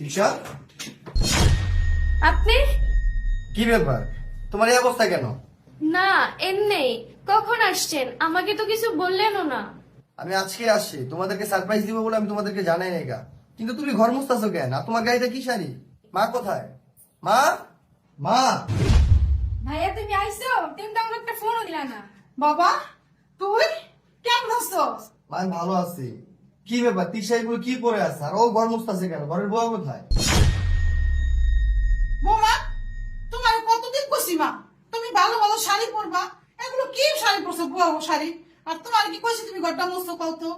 তিশা, আপনি? কি ব্যাপার? তোমার এই অবস্থা কেন? না, এমনি। কখন আসছেন? আমাকে তো কিছু বললেনও না। আমি আজকে আসছি, তোমাদেরকে সারপ্রাইজ দিব বলে আমি তোমাদেরকে জানাই নাই গা। কিন্তু তুমি ঘর মুছতেছো কেন? আর তোমার গাড়িতে কি শাড়ি? মা কোথায়? মা, মা। ভাইয়া তুমি আইছো? তুমি তো আমাকে একটা ফোনও দিলা না। বাবা তুই কেমন আছো? মা, আমি ভালো আছি। কি ব্যাপার? তিশা এগুলো কি পরে আছে? আর ও ঘর মুছতেছে কেন? ঘরের বউ কোথায়? বৌমা তোমার কতদিন কইছি মা তুমি ভালো ভালো শাড়ি পরবা, এগুলো কি শাড়ি পরছো বুয়া শাড়ি? আর তোমার কি কইছি তুমি ঘরটা মুছছো কও তো?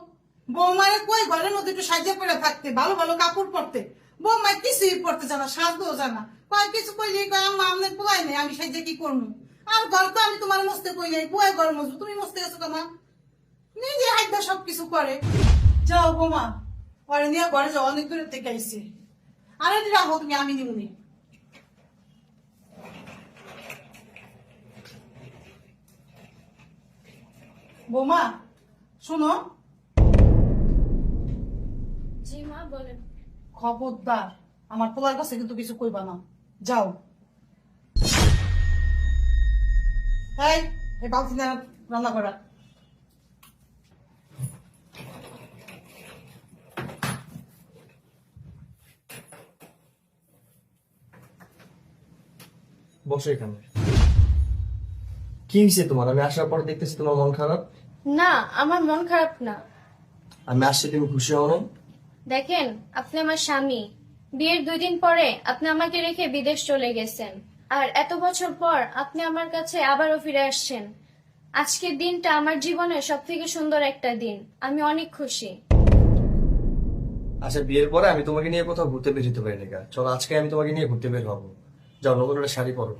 বৌমারে কই ঘরের মধ্যে একটু সাজিয়ে পরে থাকতে, ভালো ভালো কাপড় পরতে। বৌমা কিছুই পরতে জানা, সাজতেও জানা। কয় কিছু কইলে কয় আম্মা আমাদের পোয়াই নেই, আমি সাজিয়ে কি করবো? আর ঘর তো আমি তোমার মস্তে কই নাই, পোয়াই ঘর মুছবো, তুমি মস্তে গেছো কেমন? নিজে হাইদা সবকিছু করে। যাও বৌমা, পরে নিয়ে ঘরে যাও, অনেক দূরের থেকে আইসি। আর এটি রাখো তুমি, আমি নিবনি। বৌমা শোনো, জি মা, বলেন। খবরদার আমার পোলার কাছে কিন্তু কিছু কইবা না, যাও। এই বালতি না রান্না করা। বসো এখানে। কি হয়েছে তোমার? আমি আসার পর দেখতেছি তোমার মন খারাপ। না, আমার মন খারাপ না। আমি আসছি, তুমি খুশি হও না? দেখেন, আপনি আমার স্বামী। বিয়ের 2 দিন পরে আপনি আমাকে রেখে বিদেশ চলে গেছেন। আর এত বছর পর আপনি আমার কাছে আবারও ফিরে আসছেন। আজকের দিনটা আমার জীবনের সব থেকে সুন্দর একটা দিন। আমি অনেক খুশি। আচ্ছা, বিয়ের পরে আমি তোমাকে নিয়ে কোথাও ঘুরতে বের হতে পারি না। চলো আজকে আমি তোমাকে নিয়ে ঘুরতে বের হবো। যাও, নতুন একটা শাড়ি পরো।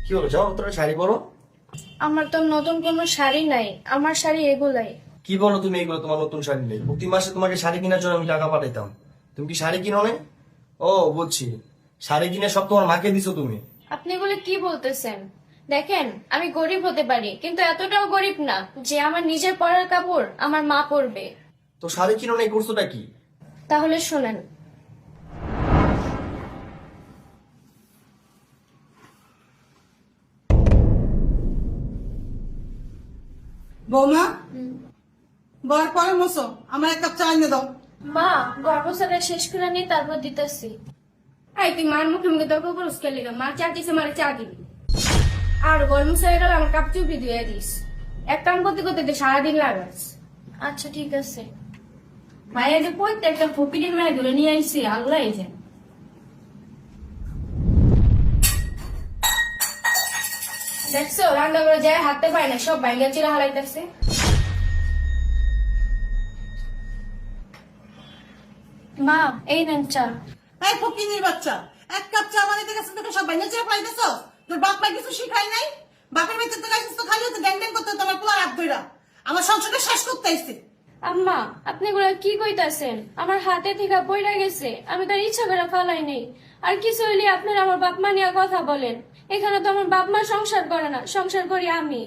কি হলো? যাও, নতুন একটা শাড়ি পরো। আমার তো নতুন কোনো শাড়ি নাই, আমার শাড়ি এগুলাই। কি বলো তুমি? এগুলো তোমার নতুন শাড়ি নেই? প্রতি মাসে তোমাকে শাড়ি কেনার জন্য আমি টাকা পাঠাইতাম। তুমি কি শাড়ি কিনো নাই? ও বলছি, শাড়ি কিনে সব তোমার মাকে দিছো তুমি। আপনি এগুলো কি বলতেছেন? দেখেন, আমি গরিব হতে পারি, কিন্তু এতটাও গরিব না যে আমার নিজের পরার কাপড় আমার মা পরবে। তো শাড়ি কিনো নাই, করছোটা কি? তাহলে শোনেন। বৌমা বর পরে মশো, আমার এক কাপ চা এনে দাও। মা, গর্ভশালা শেষ করে নিয়ে তারপর দিতেছি। এই তুই মার মুখে মুখে তর্ক করুস কে লেগে? মা চা দিছে, মারে চা দিবি। আর গরম হয়ে গেল আমার কাপ চুপড়ি ধুয়ে দিস। এক কাম করতে করতে তুই সারাদিন লাগাস। আচ্ছা, ঠিক আছে। ভাইয়া যে প্রত্যেকটা ফকিরের মেয়ে ধরে নিয়ে আইসি, আল্লাহ যে দেখছো রান্না করে যায় হাতে পায় না, সব বাইঙ্গা চিরা হারাইতেছে। মা, এই নেন চা। এই ফকিনির বাচ্চা, এক কাপ চা বানাইতে গেছে তোকে সব বাইনা চেয়ে পাইতেছ? তোর বাপ মা কিছু শিখাই নাই? বাপের বাড়িতে তো গাইছিস তো খালি হতে ড্যাং ড্যাং করতে তোমার পোলার হাত ধইরা আমার সংসারটা শেষ করতে আইছে। আম্মা, আপনি এগুলো কি কইতাছেন? আমার হাতে থেকে পড়ে গেছে, আমি তার ইচ্ছা করে ফালাই নেই। আর কিছু হইলে আপনারা আমার বাপ মা নিয়ে কথা বলেন। এখানে তো আমার বাপ মা সংসার করে না, সংসার করি আমি।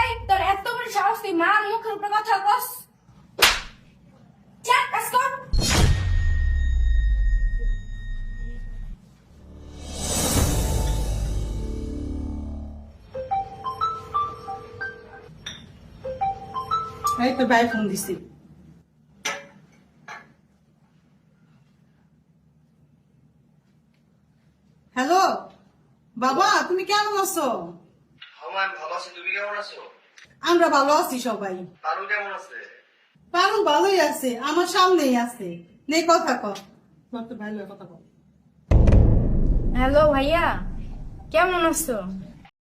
এই তোর এত বড় সাহস, তুই মার মুখের উপরে কথা কস? যা কাজ কর। এই তোর ভাই ফোন দিছি। হ্যালো বাবা, তুমি কেমন আছো? আমি ভালো আছি, তুমি কেমন আছো? আমরা ভালো আছি সবাই। পারুল কেমন আছে? পারুল ভালোই আছে, আমার সামনেই আছে। নে কথা কর, তোর তো ভাই লয়ে কথা কর। হ্যালো ভাইয়া, কেমন আছো?